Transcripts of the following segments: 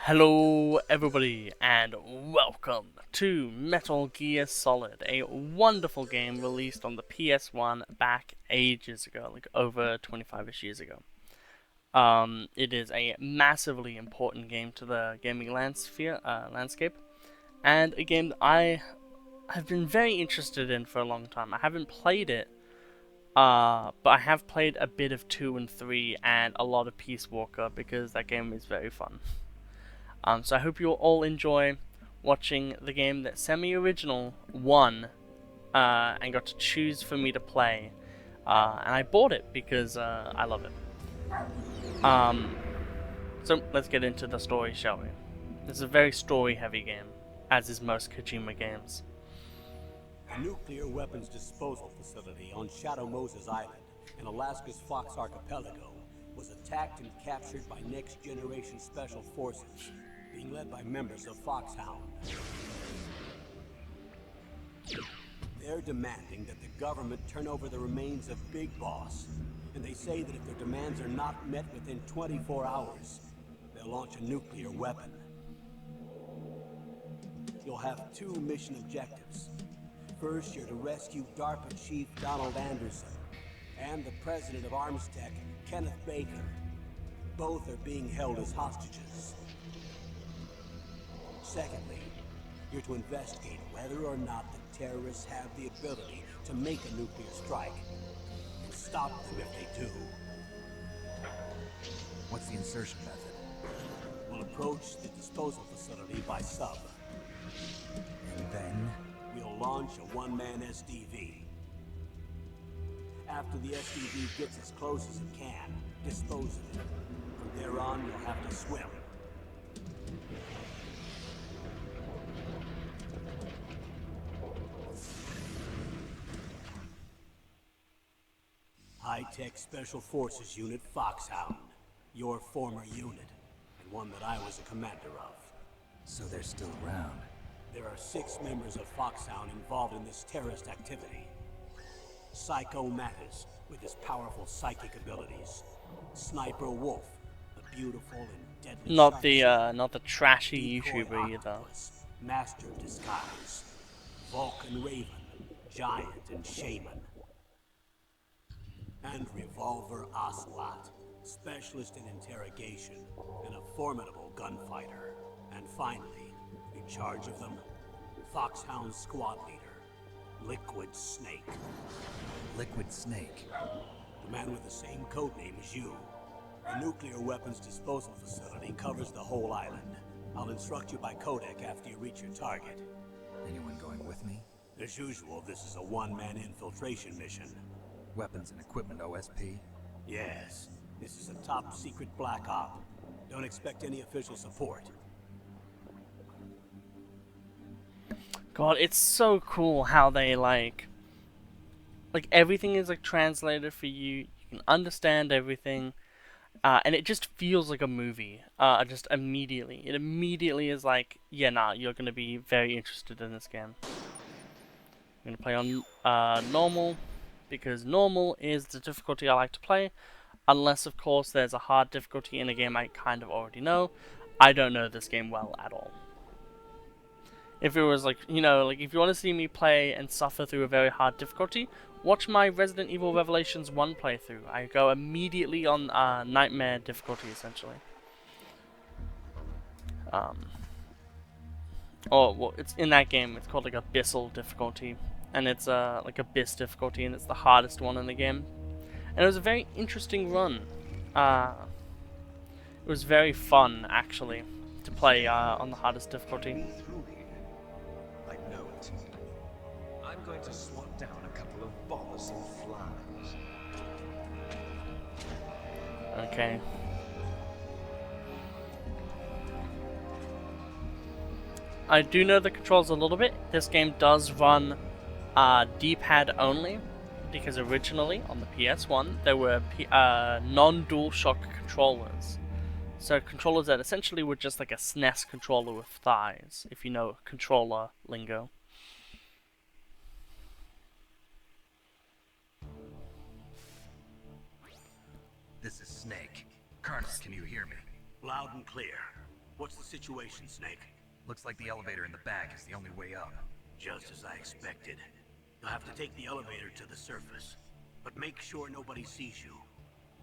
Hello everybody and welcome to Metal Gear Solid, a wonderful game released on the PS1 back ages ago, like over 25ish years ago. It is a massively important game to the gaming landscape, and a game that I have been very interested in for a long time. I haven't played it, but I have played a bit of 2 and 3 and a lot of Peace Walker because that game is very fun. So I hope you all enjoy watching the game that Semi-Original won and got to choose for me to play. And I bought it because I love it. So let's get into the story, shall we? This is a very story-heavy game, as is most Kojima games. A nuclear weapons disposal facility on Shadow Moses Island in Alaska's Fox Archipelago was attacked and captured by next-generation special forces, being led by members of Foxhound. They're demanding that the government turn over the remains of Big Boss, and they say that if their demands are not met within 24 hours, they'll launch a nuclear weapon. You'll have two mission objectives. First, you're to rescue DARPA Chief Donald Anderson and the president of Armstech, Kenneth Baker. Both are being held as hostages. Secondly, you're to investigate whether or not the terrorists have the ability to make a nuclear strike, and stop them if they do. What's the insertion method? We'll approach the disposal facility by sub. And then? We'll launch a one-man SDV. After the SDV gets as close as it can, dispose of it. From there on, you'll have to swim. High-tech Special Forces Unit Foxhound. Your former unit, and one that I was a commander of. So they're still around. There are 6 members of Foxhound involved in this terrorist activity. Psycho Mattis, with his powerful psychic abilities. Sniper Wolf, the beautiful and deadly Not the trashy Decoy YouTuber either. Octopus, Master of Disguise. Vulcan Raven, Giant and Shaman. And Revolver Ocelot, specialist in interrogation and a formidable gunfighter. And finally, in charge of them, Foxhound squad leader, Liquid Snake. Liquid Snake. The man with the same codename as you. The nuclear weapons disposal facility covers the whole island. I'll instruct you by codec after you reach your target. Anyone going with me? As usual, this is a one-man infiltration mission. Weapons and equipment OSP? Yes, this is a top-secret black op. Don't expect any official support. God, it's so cool how they like everything is like translated for you. You can understand everything, and it just feels like a movie. Just immediately, it immediately is like, yeah, nah, you're gonna be very interested in this game. I'm gonna play on normal because normal is the difficulty I like to play, unless of course there's a hard difficulty in a game I kind of already know. I don't know this game well at all. If it was like, you know, like if you want to see me play and suffer through a very hard difficulty, watch my Resident Evil Revelations 1 playthrough. I go immediately on Nightmare difficulty, essentially. Or, well, it's in that game, it's called like Abyssal difficulty. And it's like Abyss difficulty, and it's the hardest one in the game. And it was a very interesting run. It was very fun, actually, to play on the hardest difficulty. I know it. I'm going to swat down a couple of bothersome flies. Okay. I do know the controls a little bit. This game does run D-pad only, because originally on the PS1 there were non-DualShock controllers. So controllers that essentially were just like a SNES controller with thighs, if you know controller lingo. This is Snake. Colonel, can you hear me? Loud and clear. What's the situation, Snake? Looks like the elevator in the back is the only way up. Just as I expected. You'll have to take the elevator to the surface. But make sure nobody sees you.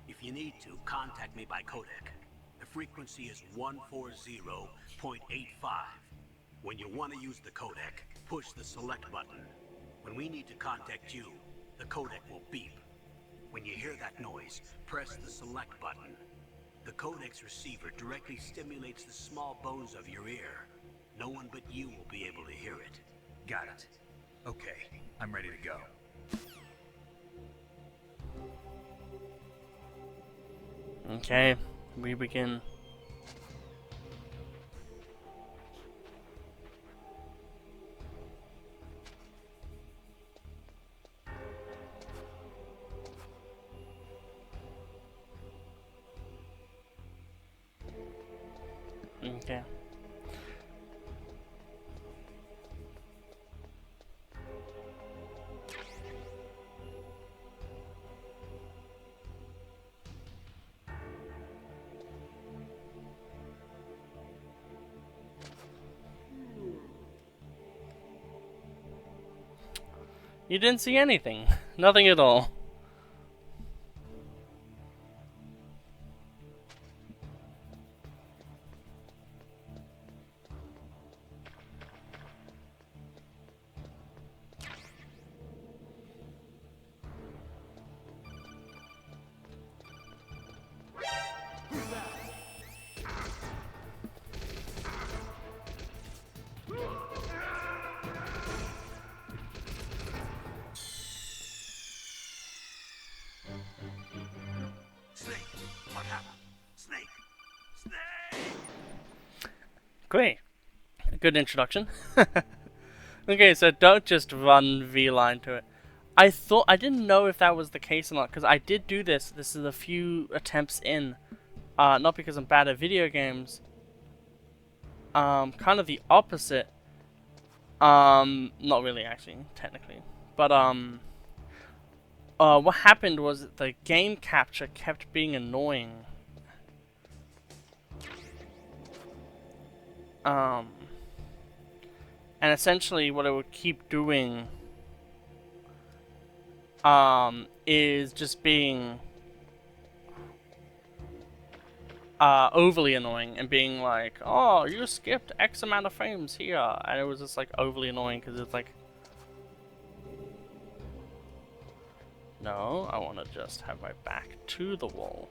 If you need to, contact me by codec. The frequency is 140.85. When you want to use the codec, push the select button. When we need to contact you, the codec will beep. When you hear that noise, press the select button. The codec's receiver directly stimulates the small bones of your ear. No one but you will be able to hear it. Got it. Okay, I'm ready to go. Okay, we begin. Okay. You didn't see anything. Nothing at all. Snake! What happened? Snake! Snake! Great. Good introduction. Okay, so don't just run V-line to it. I didn't know if that was the case or not, because I did do this. This is a few attempts in. Not because I'm bad at video games. Kind of the opposite. Not really, actually, technically. But, what happened was the game capture kept being annoying. And essentially what it would keep doing, is just being, overly annoying and being like, oh, you skipped X amount of frames here. And it was just like overly annoying because it's like, no, I want to just have my back to the wall.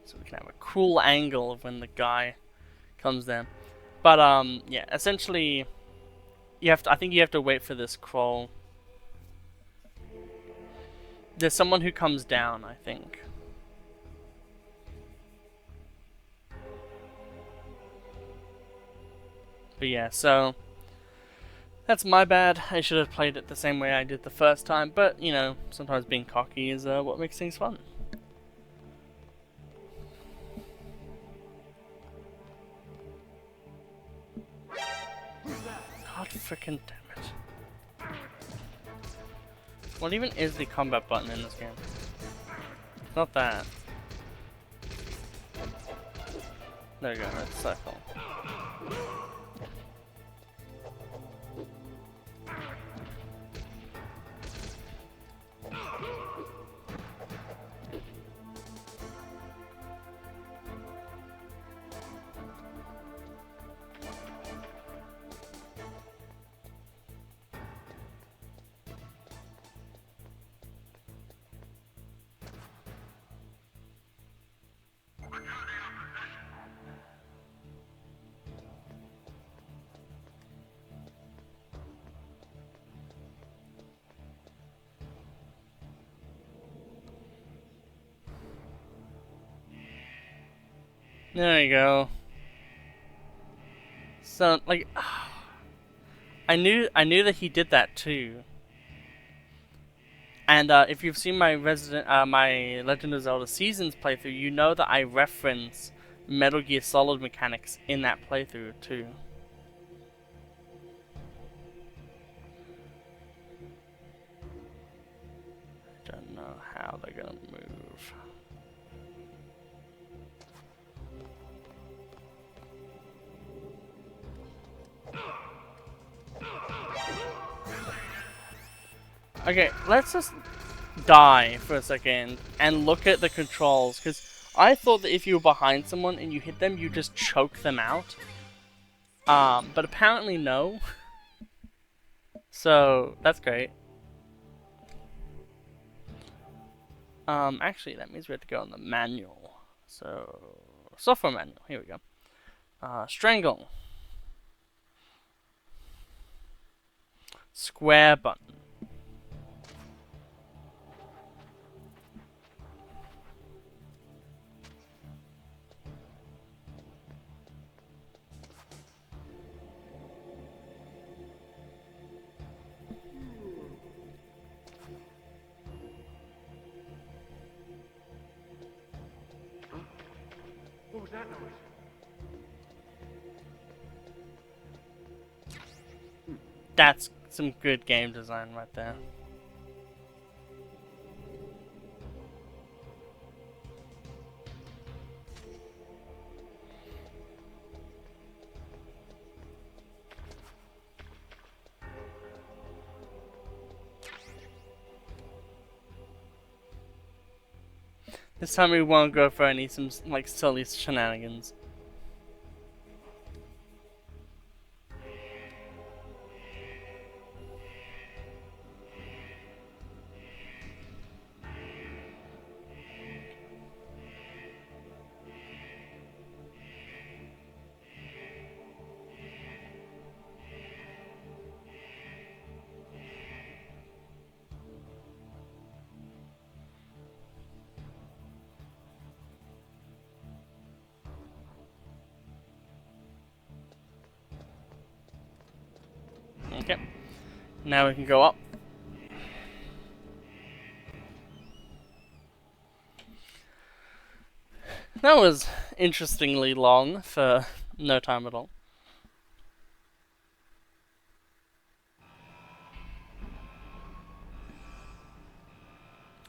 So we can have a cool angle of when the guy comes down. But, yeah, essentially, I think you have to wait for this crawl. There's someone who comes down, I think. But yeah, so that's my bad. I should have played it the same way I did the first time, but, you know, sometimes being cocky is what makes things fun. God frickin' damn it. What even is the combat button in this game? It's not that. There you go, that's circle. There you go. So, like, I knew that he did that too. And if you've seen my my Legend of Zelda Seasons playthrough, you know that I reference Metal Gear Solid mechanics in that playthrough too. Don't know how they're gonna move. Okay, let's just die for a second and look at the controls, because I thought that if you were behind someone and you hit them, you just choke them out. But apparently no. So that's great. Actually, that means we have to go on the manual. So software manual. Here we go. Strangle. Square button. What was that noise? That's some good game design right there. This time we won't go for some like silly shenanigans. Okay. Now we can go up. That was interestingly long for no time at all.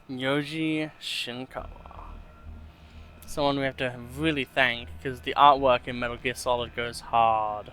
Yoji Shinkawa. Someone we have to really thank, because the artwork in Metal Gear Solid goes hard.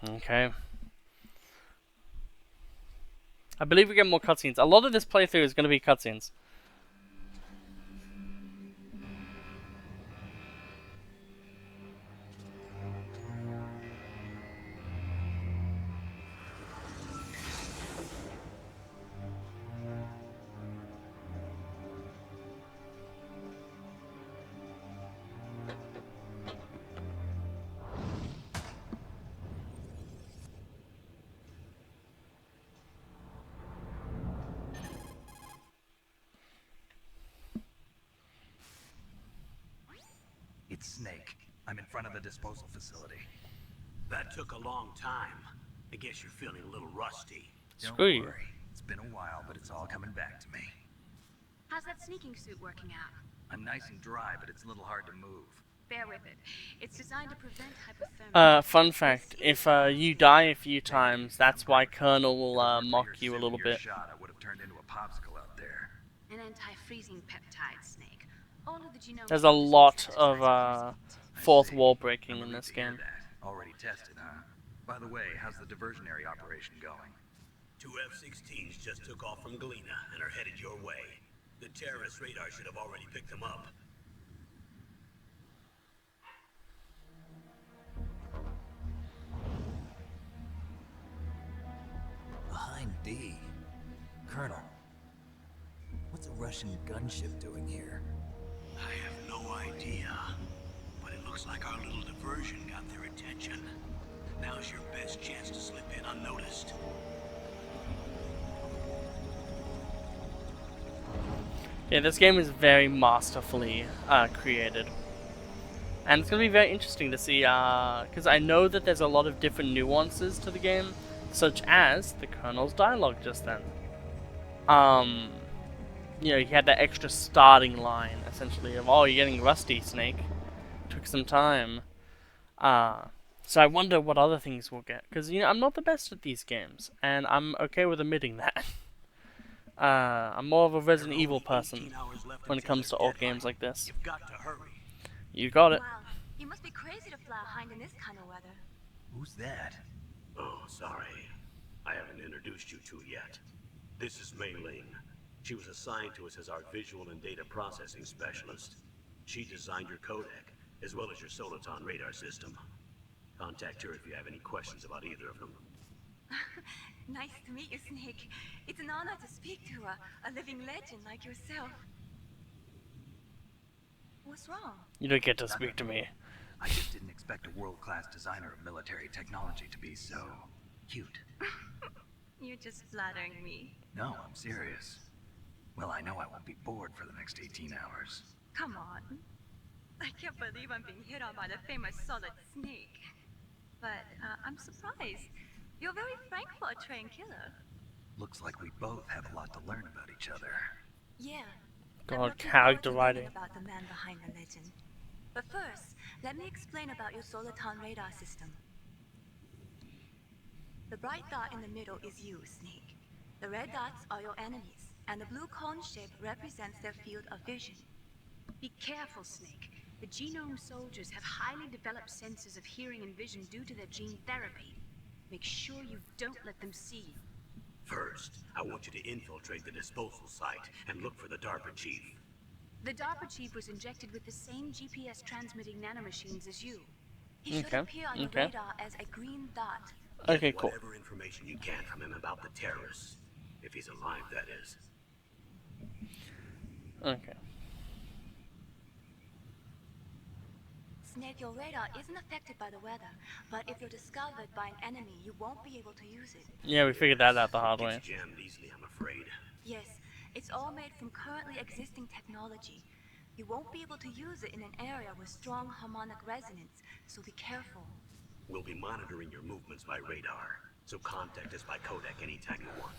Okay. I believe we get more cutscenes. A lot of this playthrough is going to be cutscenes. It's Snake. I'm in front of the disposal facility. That took a long time. I guess you're feeling a little rusty. Screw you. Don't worry. It's been a while, but it's all coming back to me. How's that sneaking suit working out? I'm nice and dry, but it's a little hard to move. Bear with it. It's designed to prevent hypothermia. Fun fact, if you die a few times, that's why Colonel will mock you a little bit. Shot, I would have turned into a popsicle out there. An anti-freezing peptide snake. All of the genome There's a lot of fourth wall breaking in this game. Already tested, huh? By the way, how's the diversionary operation going? 2 F-16s just took off from Galena and are headed your way. The terrorist radar should have already picked them up. Behind D. Colonel, what's a Russian gunship doing here? I have no idea, but it looks like our little diversion got their attention. Now's your best chance to slip in unnoticed. Yeah, this game is very masterfully created. And it's going to be very interesting to see, because I know that there's a lot of different nuances to the game, such as the Colonel's dialogue just then. Um, you know, he had that extra starting line, essentially, of, oh, you're getting rusty, Snake. Took some time. Uh, so I wonder what other things we'll get, because, you know, I'm not the best at these games, and I'm okay with admitting that. I'm more of a Resident Evil person when it comes to old games like this. You've got to hurry. You got it. Wow, you must be crazy to fly hind in this kind of weather. Who's that? Oh, sorry. I haven't introduced you to yet. This is Mei Ling. She was assigned to us as our visual and data processing specialist. She designed your codec, as well as your Soliton radar system. Contact her if you have any questions about either of them. Nice to meet you, Snake. It's an honor to speak to a living legend like yourself. What's wrong? You don't get to speak to me. I just didn't expect a world-class designer of military technology to be so cute. You're just flattering me. No, I'm serious. Well, I know I won't be bored for the next 18 hours. Come on. I can't believe I'm being hit on by the famous Solid Snake. But I'm surprised. You're very frank for a trained killer. Looks like we both have a lot to learn about each other. Yeah. God, I'm looking character forward to writing. learning about the man behind the legend. But first, let me explain about your Soliton radar system. The bright dot in the middle is you, Snake. The red dots are your enemies, and the blue cone shape represents their field of vision. Be careful, Snake. The genome soldiers have highly developed senses of hearing and vision due to their gene therapy. Make sure you don't let them see you. First, I want you to infiltrate the disposal site and look for the DARPA chief. The DARPA chief was injected with the same GPS transmitting nanomachines as you. He should Okay, appear on your okay. radar as a green dot. Okay, Get cool. whatever information you can from him about the terrorists. If he's alive, that is. Okay. Snake, your radar isn't affected by the weather, but if you're discovered by an enemy, you won't be able to use it. Yeah, we figured that out the hard way. Gets jammed easily, I'm afraid. Yes, it's all made from currently existing technology. You won't be able to use it in an area with strong harmonic resonance, so be careful. We'll be monitoring your movements by radar, so contact us by codec anytime you want.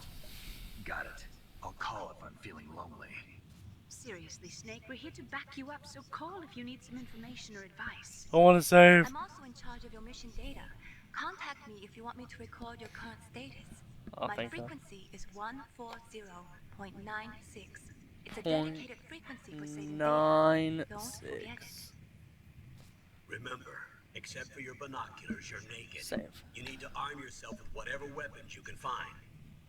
Got it. I'll call if I'm feeling lonely. Seriously, Snake, we're here to back you up, so call if you need some information or advice. I want to save. I'm also in charge of your mission data. Contact me if you want me to record your current status. Oh, My thank you. frequency is 140.96. It's a dedicated frequency for saving data. 9 Don't forget it. 6. Remember, except for your binoculars, you're naked. Save. You need to arm yourself with whatever weapons you can find.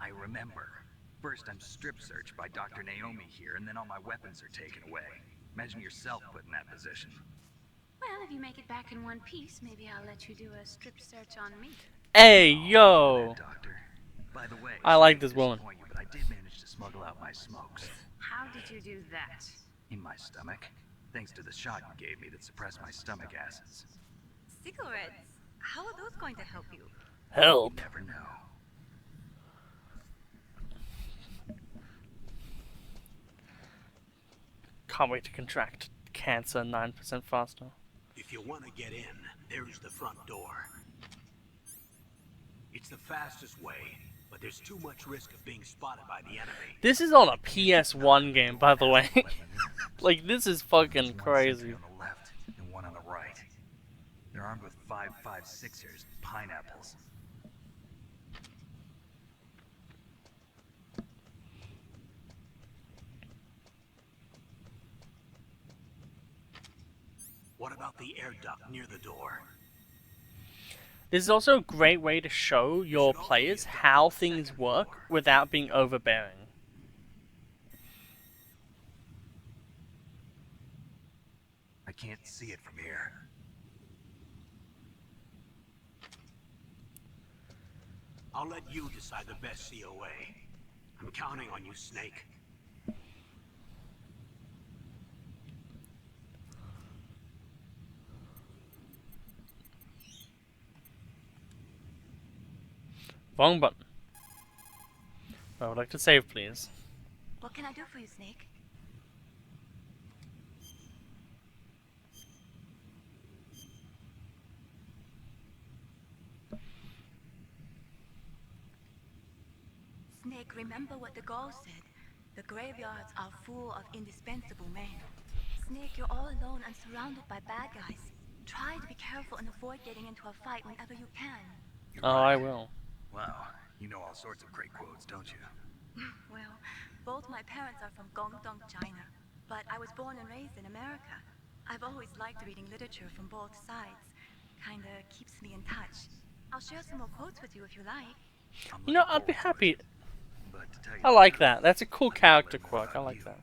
I remember. First, I'm strip searched by Dr. Naomi here, and then all my weapons are taken away. Imagine yourself put in that position. Well, if you make it back in one piece, maybe I'll let you do a strip search on me. Hey, yo! Doctor. By the way, I like sorry this to woman. disappoint you, but I did manage to smuggle out my smokes. How did you do that? In my stomach. Thanks to the shot you gave me that suppressed my stomach acids. Cigarettes? How are those going to help you? Help! You never know. Can't wait to contract cancer 9% faster. If you want to get in, there's the front door. It's the fastest way, but there's too much risk of being spotted by the enemy. This is on a PS1 game, by the way. Like, this is fucking One crazy. sentry on the left and one on the right. They're armed with 5.56ers, pineapples. What about the air duct near the door? This is also a great way to show your players how things work without being overbearing. I can't see it from here. I'll let you decide the best COA. I'm counting on you, Snake. Wrong button. I would like to save, please. What can I do for you, Snake? Snake, remember what the Gaul said. The graveyards are full of indispensable men. Snake, you're all alone and surrounded by bad guys. Try to be careful and avoid getting into a fight whenever you can. You're Oh, right. I will. Wow, you know all sorts of great quotes, don't you? Well, both my parents are from Guangdong, China, but I was born and raised in America. I've always liked reading literature from both sides. Kinda keeps me in touch. I'll share some more quotes with you if you like. I'm You know, looking I'd be forward to happy. it. But to tell you I the like truth, that. That's a cool I don't character live quirk. I without like you. that.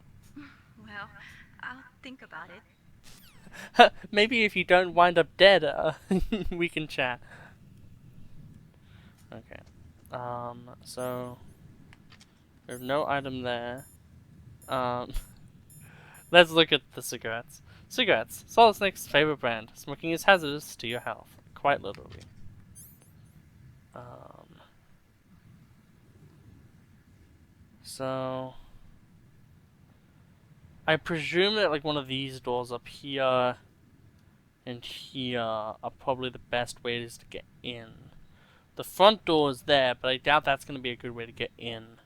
Well, I'll think about it. Maybe if you don't wind up dead, we can chat. Okay. So there's no item there. Let's look at the cigarettes. Cigarettes. Solid Snake's favorite brand. Smoking is hazardous to your health. Quite literally. So I presume that like one of these doors up here and here are probably the best ways to get in. The front door is there, but I doubt that's going to be a good way to get in.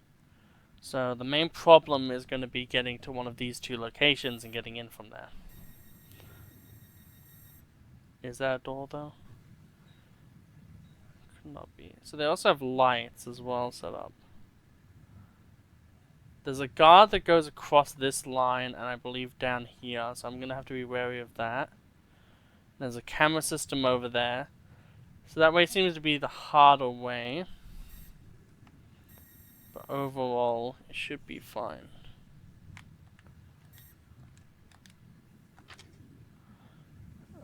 So the main problem is going to be getting to one of these two locations and getting in from there. Is that a door though? Could not be. So they also have lights as well set up. There's a guard that goes across this line and I believe down here, so I'm going to have to be wary of that. There's a camera system over there. So that way seems to be the harder way. But overall, it should be fine.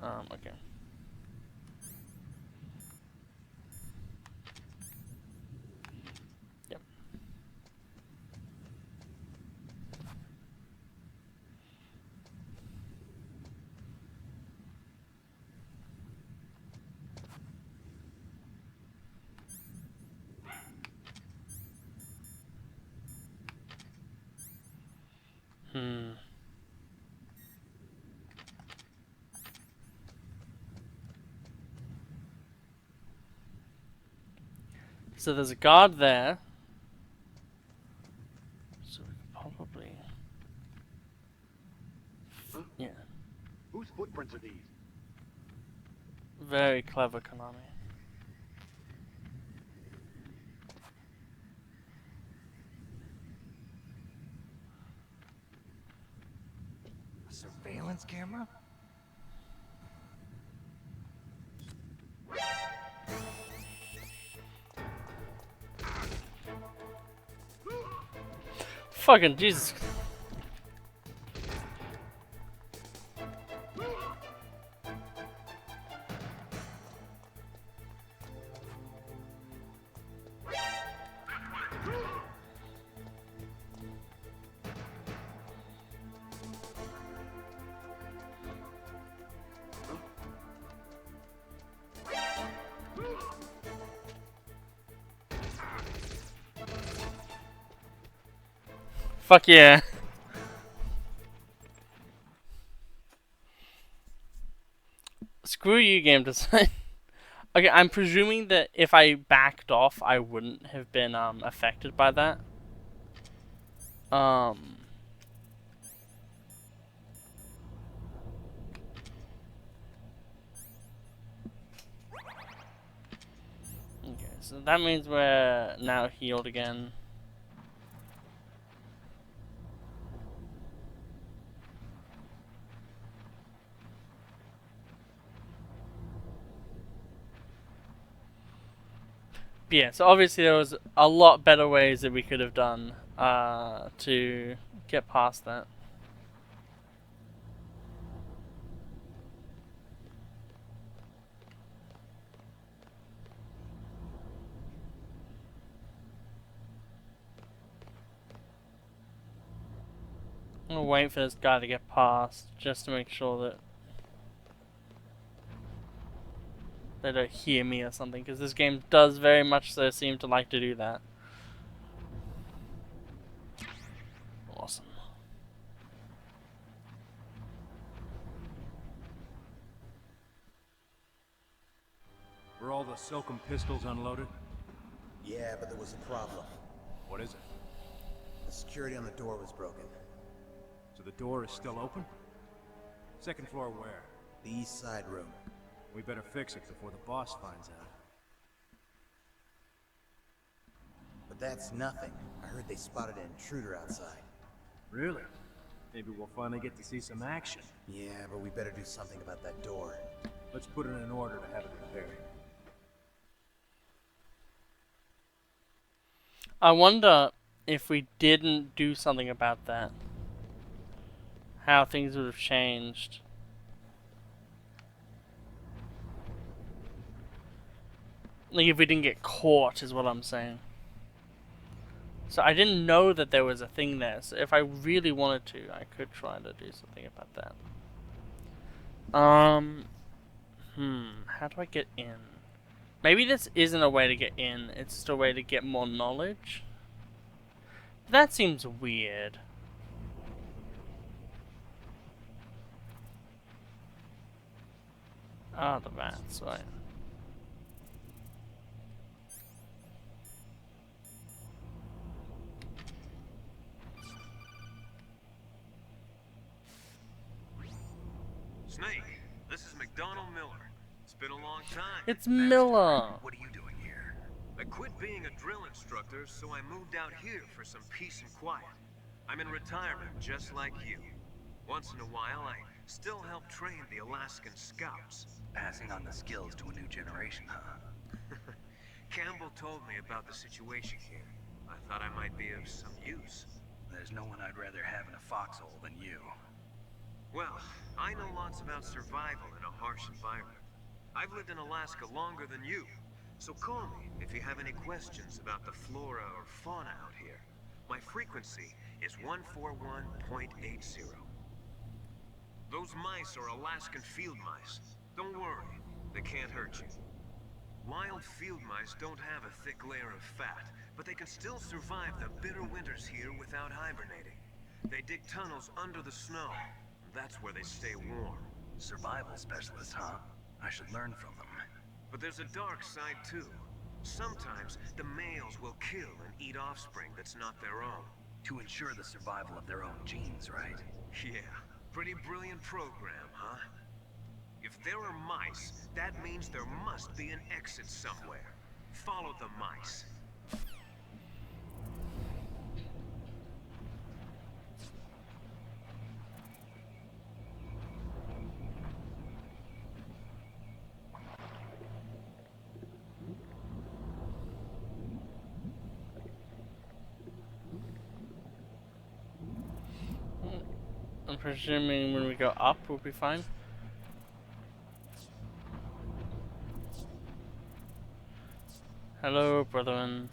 Okay. Yep. So there's a guard there. So we could probably... Yeah. Whose footprints are these? Very clever, Konami. A surveillance camera? Fucking Jesus. Fuck yeah. Screw you, game design. Okay, I'm presuming that if I backed off, I wouldn't have been affected by that. Okay, so that means we're now healed again. But yeah, so obviously there was a lot better ways that we could have done to get past that. I'm gonna wait for this guy to get past just to make sure that they don't hear me or something, because this game does very much so seem to like to do that. Awesome. Were all the Silcom pistols unloaded? Yeah, but there was a problem. What is it? The security on the door was broken. So the door is still open? Second floor where? The east side room. We better fix it before the boss finds out. But that's nothing. I heard they spotted an intruder outside. Really? Maybe we'll finally get to see some action. Yeah, but we better do something about that door. Let's put it in order to have it repaired. I wonder if we didn't do something about that, how things would have changed. Like if we didn't get caught is what I'm saying. So I didn't know that there was a thing there, so if I really wanted to, I could try to do something about that. How do I get in? Maybe this isn't a way to get in, it's just a way to get more knowledge. That seems weird. Ah, the vats, right. Snake, this is McDonald Miller. It's been a long time. It's Miller. What are you doing here? I quit being a drill instructor, so I moved out here for some peace and quiet. I'm in retirement, just like you. Once in a while, I still help train the Alaskan Scouts. Passing on the skills to a new generation, huh? Campbell told me about the situation here. I thought I might be of some use. There's no one I'd rather have in a foxhole than you. Well, I know lots about survival in a harsh environment. I've lived in Alaska longer than you, so call me if you have any questions about the flora or fauna out here. My frequency is 141.80. Those mice are Alaskan field mice. Don't worry, they can't hurt you. Wild field mice don't have a thick layer of fat, but they can still survive the bitter winters here without hibernating. They dig tunnels under the snow. That's where they stay warm. Survival specialists, huh? I should learn from them. But there's a dark side too. Sometimes the males will kill and eat offspring that's not their own. To ensure the survival of their own genes, right? Yeah, pretty brilliant program, huh? If there are mice, that means there must be an exit somewhere. Follow the mice. I'm presuming when we go up, we'll be fine. Hello, brethren.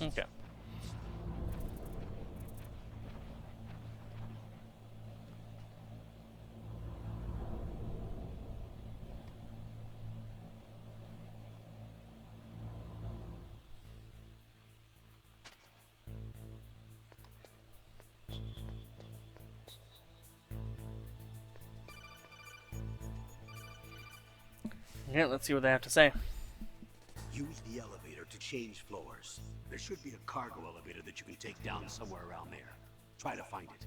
Okay. Yeah, let's see what they have to say. Use the elevator to change floors. There should be a cargo elevator that you can take down somewhere around there. Try to find it.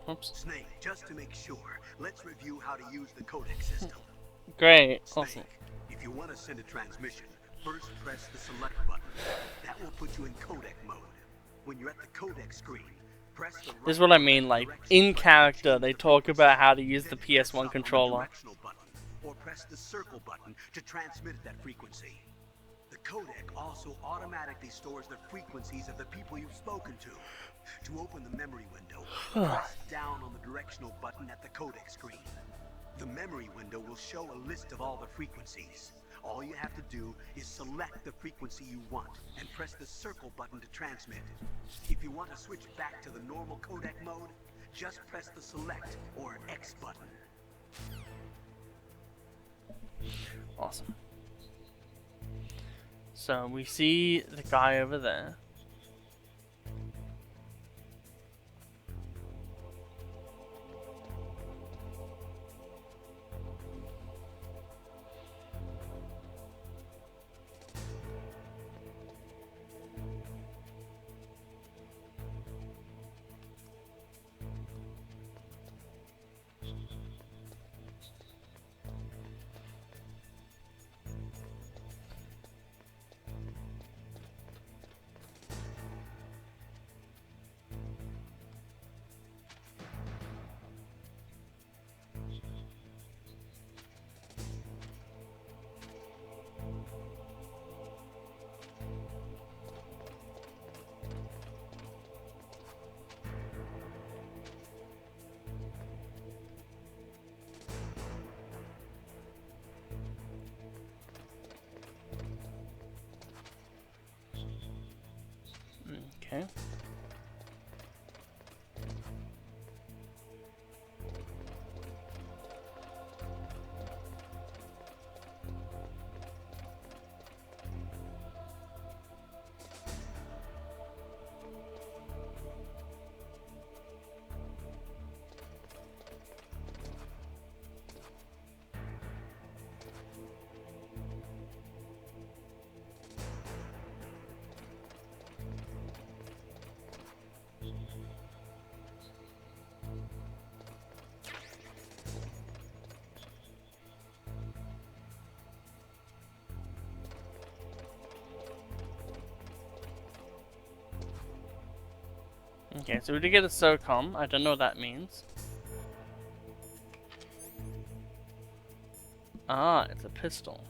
Oops. Snake, just to make sure, let's review how to use the codec system. Great. Snake, Awesome. if you want to send a transmission, first press the select button. That will put you in codec mode. When you're at the codec screen, press the This is what I mean, like, in character, they talk about how to use the PS1 controller. Or press the circle button to transmit at that frequency. The codec also automatically stores the frequencies of the people you've spoken to. To open the memory window, press down on the directional button at the codec screen. The memory window will show a list of all the frequencies. All you have to do is select the frequency you want and press the circle button to transmit. If you want to switch back to the normal codec mode, just press the select or X button. Awesome. So we see the guy over there. Okay. Okay, so we did get a SOCOM. I don't know what that means. Ah, it's a pistol.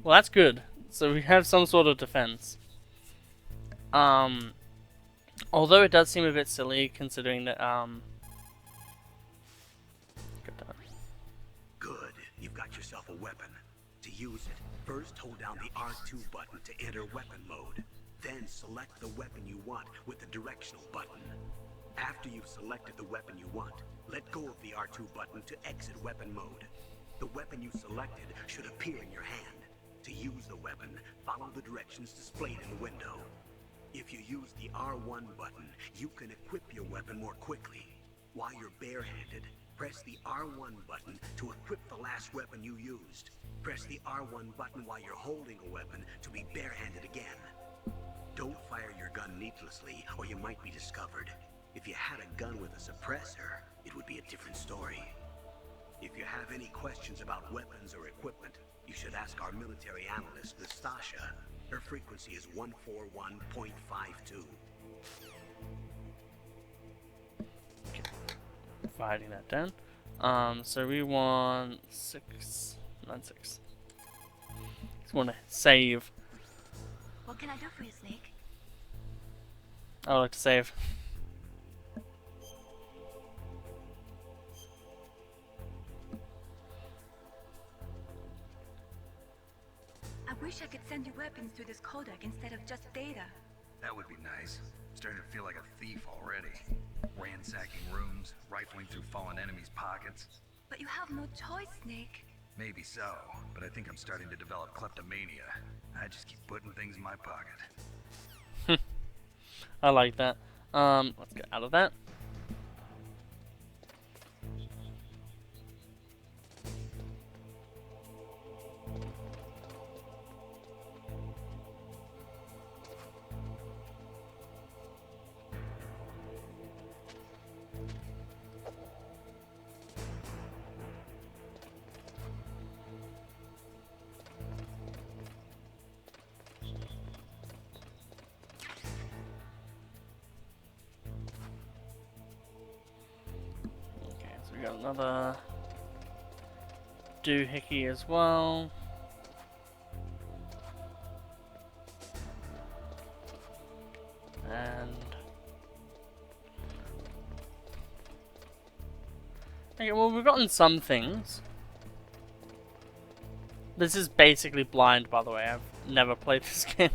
Well, that's good. So we have some sort of defense. Although it does seem a bit silly considering that, Good. You've got yourself a weapon. To use it, first hold down the R2 button to enter weapon mode. Then select the weapon you want with the directional button. After you've selected the weapon you want, let go of the R2 button to exit weapon mode. The weapon you selected should appear in your hand. To use the weapon, follow the directions displayed in the window. If you use the R1 button, you can equip your weapon more quickly. While you're barehanded, press the R1 button to equip the last weapon you used. Press the R1 button while you're holding a weapon to be barehanded again. Don't fire your gun needlessly, or you might be discovered. If you had a gun with a suppressor, it would be a different story. If you have any questions about weapons or equipment, you should ask our military analyst, Nastasha. Her frequency is 141.52. Writing that down. So we want 696. Just want to save. What can I do for you, Snake? I would like to save. I wish I could send you weapons through this codec instead of just data. That would be nice. I'm starting to feel like a thief already. Ransacking rooms, rifling through fallen enemies' pockets. But you have no choice, Snake. Maybe so, but I think I'm starting to develop kleptomania. I just keep putting things in my pocket. I like that. Let's get out of that. We got another doohickey as well. And okay, well, we've gotten some things. This is basically blind, by the way. I've never played this game.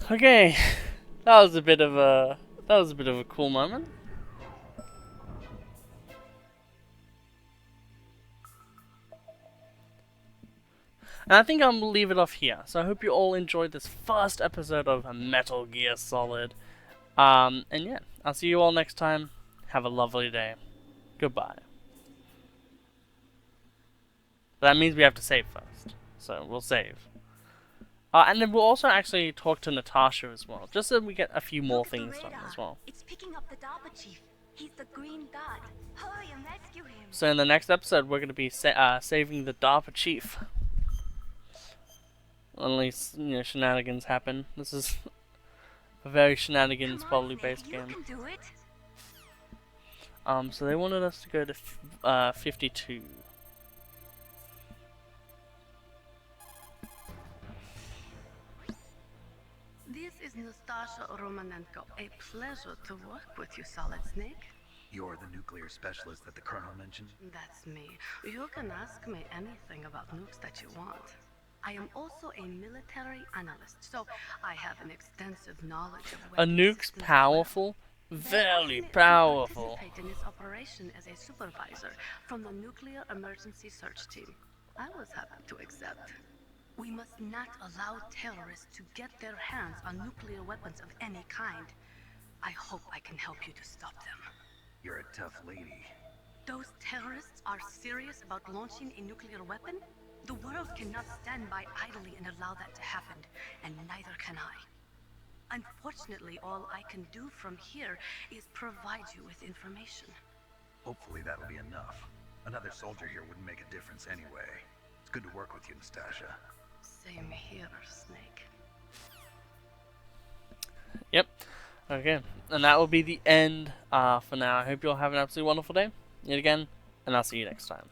Okay, that was a bit of a cool moment. And I think I'm gonna leave it off here. So I hope you all enjoyed this first episode of Metal Gear Solid. And yeah, I'll see you all next time. Have a lovely day. Goodbye. That means we have to save first. So we'll save. And then we'll also actually talk to Natasha as well, just so we get a few more things done as well. It's picking up the DARPA chief. He's the green dot. Hurry and rescue him. So in the next episode, we're going to be saving the DARPA chief. Unless, you know, shenanigans happen. This is a very shenanigans probably based game. You can do it. So they wanted us to go to 52. This is Nastasha Romanenko. A pleasure to work with you, Solid Snake. You're the nuclear specialist that the Colonel mentioned? That's me. You can ask me anything about nukes that you want. I am also a military analyst, so I have an extensive knowledge of A nuke's powerful? Very powerful. I participate in this operation as a supervisor from the Nuclear Emergency Search Team. I was happy to accept. We must not allow terrorists to get their hands on nuclear weapons of any kind. I hope I can help you to stop them. You're a tough lady. Those terrorists are serious about launching a nuclear weapon? The world cannot stand by idly and allow that to happen, and neither can I. Unfortunately, all I can do from here is provide you with information. Hopefully that'll be enough. Another soldier here wouldn't make a difference anyway. It's good to work with you, Nastasha. Same here, Snake. Yep. Okay. And that will be the end for now. I hope you all have an absolutely wonderful day. Yet again, and I'll see you next time.